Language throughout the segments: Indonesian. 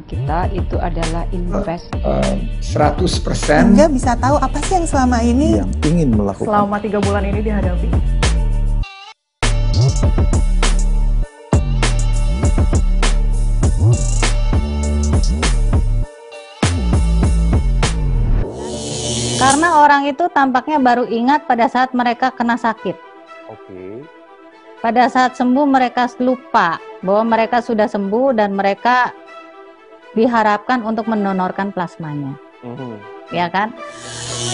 kita itu adalah invest 100%. Anda bisa tahu apa sih yang selama ini yang ingin melakukan selama 3 bulan ini dihadapi. Karena orang itu tampaknya baru ingat pada saat mereka kena sakit. Oke. Pada saat sembuh mereka lupa bahwa mereka sudah sembuh dan mereka diharapkan untuk mendonorkan plasmanya. Ya kan?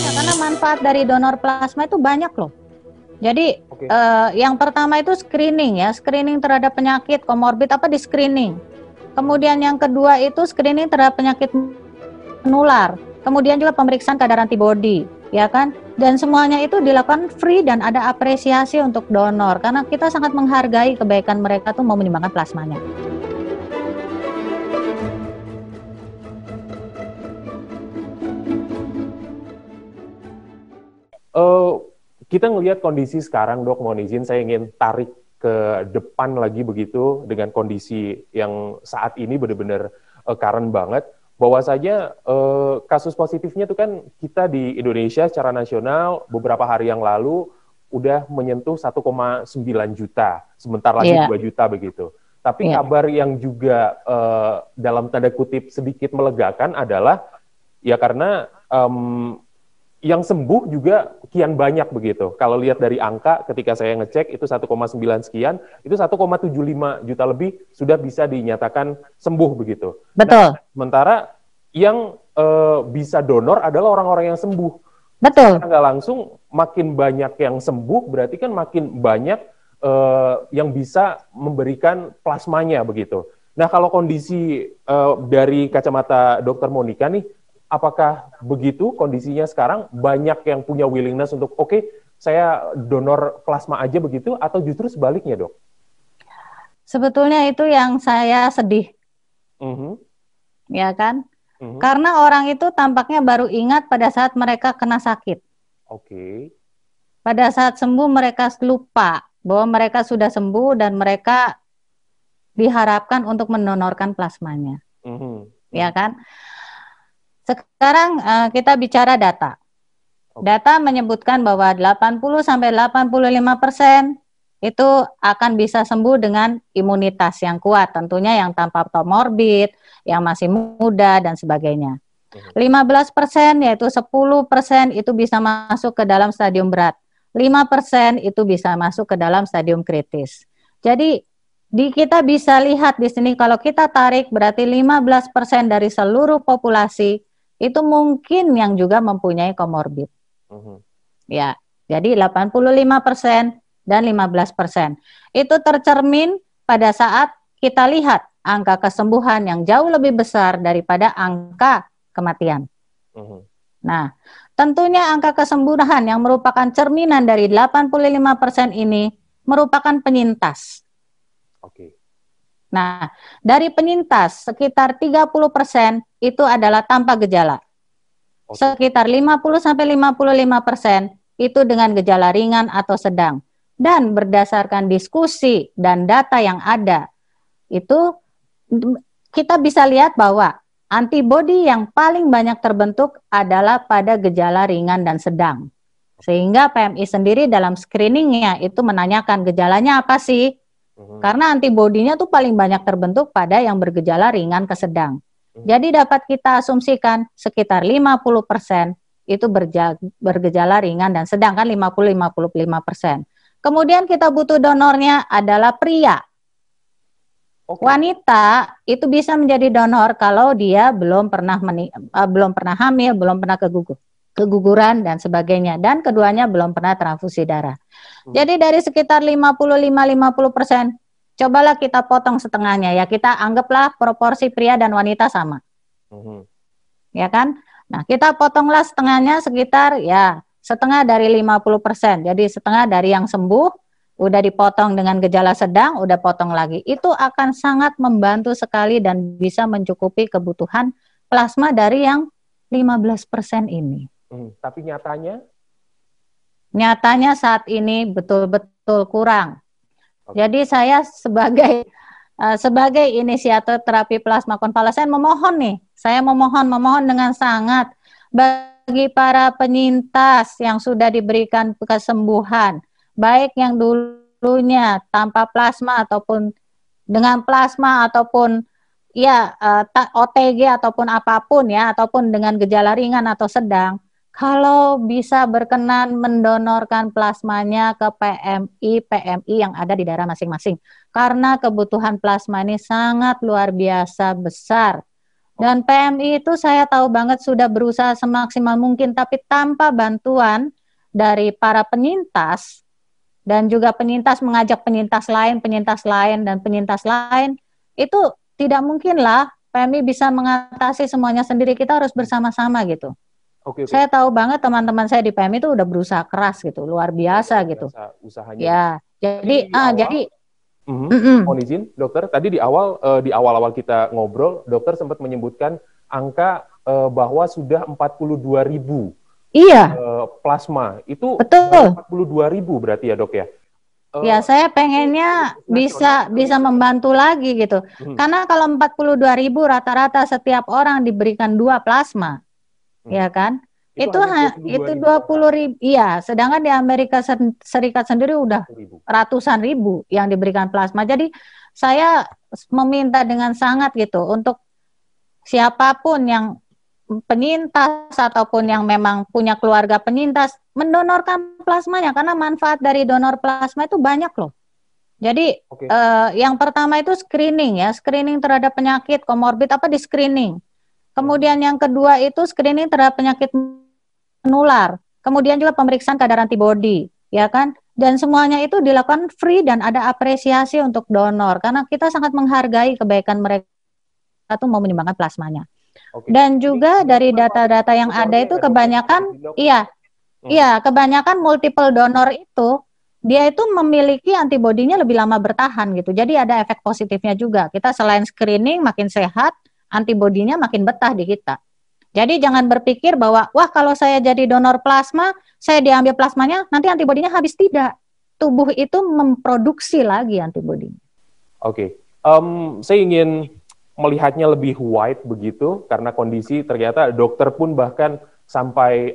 Ya, karena manfaat dari donor plasma itu banyak loh. Jadi yang pertama itu screening ya, screening terhadap penyakit komorbid apa di screening. Kemudian yang kedua itu screening terhadap penyakit menular. Kemudian juga pemeriksaan kadar antibodi, ya kan? Dan semuanya itu dilakukan free dan ada apresiasi untuk donor karena kita sangat menghargai kebaikan mereka tuh mau menyumbangkan plasmanya. Kita ngelihat kondisi sekarang, Dok, mohon izin saya ingin tarik ke depan lagi begitu dengan kondisi yang saat ini benar-benar current banget. Bahwasanya kasus positifnya itu kan kita di Indonesia secara nasional beberapa hari yang lalu udah menyentuh 1,9 juta, sebentar lagi 2 juta begitu. Tapi kabar yang juga dalam tanda kutip sedikit melegakan adalah ya karena yang sembuh juga kian banyak begitu. Kalau lihat dari angka ketika saya ngecek itu 1,9 sekian, itu 1,75 juta lebih sudah bisa dinyatakan sembuh begitu. Betul. Nah, sementara yang bisa donor adalah orang-orang yang sembuh. Betul. Nggak langsung makin banyak yang sembuh berarti kan makin banyak yang bisa memberikan plasmanya begitu. Nah kalau kondisi dari kacamata Dokter Monica nih, apakah begitu kondisinya sekarang? Banyak yang punya willingness untuk oke, saya donor plasma aja begitu, atau justru sebaliknya, Dok? Sebetulnya itu yang saya sedih. Ya kan? Karena orang itu tampaknya baru ingat pada saat mereka kena sakit. Oke. Pada saat sembuh mereka lupa bahwa mereka sudah sembuh dan mereka diharapkan untuk mendonorkan plasmanya. Ya kan? Sekarang kita bicara data. Data menyebutkan bahwa 80-85% itu akan bisa sembuh dengan imunitas yang kuat, tentunya yang tanpa komorbid, yang masih muda dan sebagainya. 15% yaitu 10% itu bisa masuk ke dalam stadium berat. 5% itu bisa masuk ke dalam stadium kritis. Jadi kita bisa lihat di sini kalau kita tarik berarti 15% dari seluruh populasi itu mungkin yang juga mempunyai komorbid. Ya, jadi 85% dan 15%. Itu tercermin pada saat kita lihat angka kesembuhan yang jauh lebih besar daripada angka kematian. Nah, tentunya angka kesembuhan yang merupakan cerminan dari 85% ini merupakan penyintas. Nah, dari penyintas sekitar 30% itu adalah tanpa gejala. Sekitar 50-55% itu dengan gejala ringan atau sedang. Dan berdasarkan diskusi dan data yang ada, itu kita bisa lihat bahwa antibodi yang paling banyak terbentuk adalah pada gejala ringan dan sedang. Sehingga PMI sendiri dalam screeningnya itu menanyakan gejalanya apa sih? Karena antibodinya tuh paling banyak terbentuk pada yang bergejala ringan ke sedang. Jadi dapat kita asumsikan sekitar 50% itu bergejala ringan dan sedang, kan 50-55%. Kemudian kita butuh donornya adalah pria. Wanita itu bisa menjadi donor kalau dia belum pernah hamil, belum pernah keguguran dan sebagainya, dan keduanya belum pernah transfusi darah. Jadi dari sekitar 55-50%, cobalah kita potong setengahnya ya, kita anggaplah proporsi pria dan wanita sama. Ya kan? Nah, kita potonglah setengahnya sekitar ya setengah dari 50%. Jadi setengah dari yang sembuh, udah dipotong dengan gejala sedang, udah potong lagi. Itu akan sangat membantu sekali dan bisa mencukupi kebutuhan plasma dari yang 15% ini. Tapi nyatanya? Nyatanya saat ini betul-betul kurang. Jadi saya sebagai sebagai inisiator terapi plasma konvalesen saya memohon dengan sangat bagi para penyintas yang sudah diberikan kesembuhan, baik yang dulunya tanpa plasma ataupun dengan plasma ataupun ya OTG ataupun apapun ya, ataupun dengan gejala ringan atau sedang, kalau bisa berkenan mendonorkan plasmanya ke PMI yang ada di daerah masing-masing. Karena kebutuhan plasma ini sangat luar biasa besar. Dan PMI itu saya tahu banget sudah berusaha semaksimal mungkin, tapi tanpa bantuan dari para penyintas, dan juga penyintas mengajak penyintas lain, itu tidak mungkinlah PMI bisa mengatasi semuanya sendiri. Kita harus bersama-sama gitu. Oke. Saya tahu banget teman-teman saya di PMI itu udah berusaha keras gitu, luar biasa gitu. Usahanya. Ya, jadi mohon izin, dokter. Tadi di awal kita ngobrol, dokter sempat menyebutkan angka bahwa sudah 42.000 plasma. Itu betul. 42.000 berarti ya, Dok ya? Ya, saya pengennya bisa membantu lagi gitu. Karena kalau 42.000 rata-rata setiap orang diberikan 2 plasma. Ya kan? Itu 20.000. Iya, sedangkan di Amerika Serikat sendiri udah ratusan ribu yang diberikan plasma. Jadi saya meminta dengan sangat gitu untuk siapapun yang penyintas ataupun yang memang punya keluarga penyintas mendonorkan plasmanya, karena manfaat dari donor plasma itu banyak loh. Jadi yang pertama itu screening terhadap penyakit komorbid di screening. Kemudian yang kedua itu screening terhadap penyakit menular. Kemudian juga pemeriksaan kadar antibodi, ya kan? Dan semuanya itu dilakukan free dan ada apresiasi untuk donor karena kita sangat menghargai kebaikan mereka tuh mau menyumbangkan plasmanya. Dan juga dari data-data yang ada itu kebanyakan kebanyakan multiple donor itu dia itu memiliki antibodinya lebih lama bertahan gitu. Jadi ada efek positifnya juga. Kita selain screening makin sehat, antibodinya makin betah di kita. Jadi jangan berpikir bahwa wah kalau saya jadi donor plasma, saya diambil plasmanya nanti antibodinya habis. Tidak. Tubuh itu memproduksi lagi antibodinya. Saya ingin melihatnya lebih wide begitu karena kondisi ternyata dokter pun bahkan sampai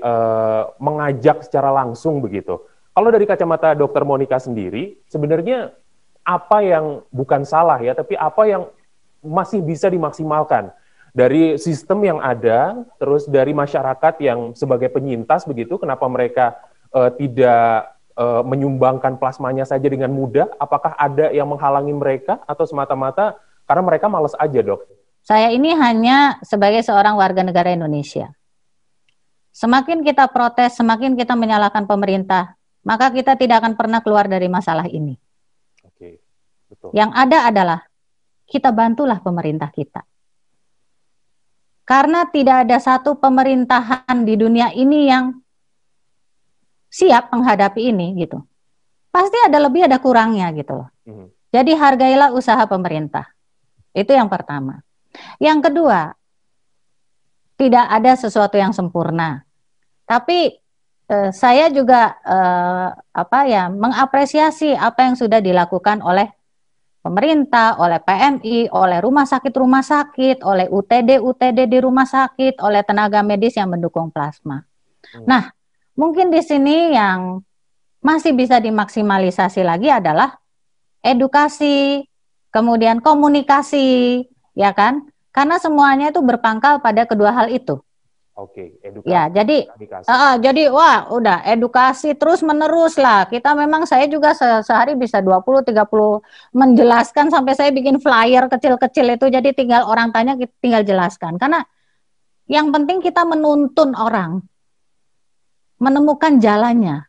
mengajak secara langsung begitu. Kalau dari kacamata Dokter Monica sendiri, sebenarnya apa yang bukan salah ya, tapi apa yang masih bisa dimaksimalkan dari sistem yang ada, terus dari masyarakat yang sebagai penyintas begitu, kenapa mereka tidak menyumbangkan plasmanya saja dengan mudah? Apakah ada yang menghalangi mereka atau semata-mata karena mereka malas aja, Dok? Saya ini hanya sebagai seorang warga negara Indonesia. Semakin kita protes, semakin kita menyalahkan pemerintah, maka kita tidak akan pernah keluar dari masalah ini. Betul. Yang ada adalah kita bantulah pemerintah kita. Karena tidak ada satu pemerintahan di dunia ini yang siap menghadapi ini gitu. Pasti ada lebih ada kurangnya gitu loh. Jadi hargailah usaha pemerintah. Itu yang pertama. Yang kedua, tidak ada sesuatu yang sempurna. Tapi saya juga mengapresiasi apa yang sudah dilakukan oleh pemerintah, oleh PMI, oleh rumah sakit, oleh UTD di rumah sakit, oleh tenaga medis yang mendukung plasma. Nah, mungkin di sini yang masih bisa dimaksimalisasi lagi adalah edukasi, kemudian komunikasi, ya kan? Karena semuanya itu berpangkal pada kedua hal itu. Edukasi. Ya, jadi wah, udah edukasi terus menerus lah. Kita memang saya juga sehari bisa 20-30 menjelaskan sampai saya bikin flyer kecil-kecil itu. Jadi tinggal orang tanya kita tinggal jelaskan. Karena yang penting kita menuntun orang menemukan jalannya.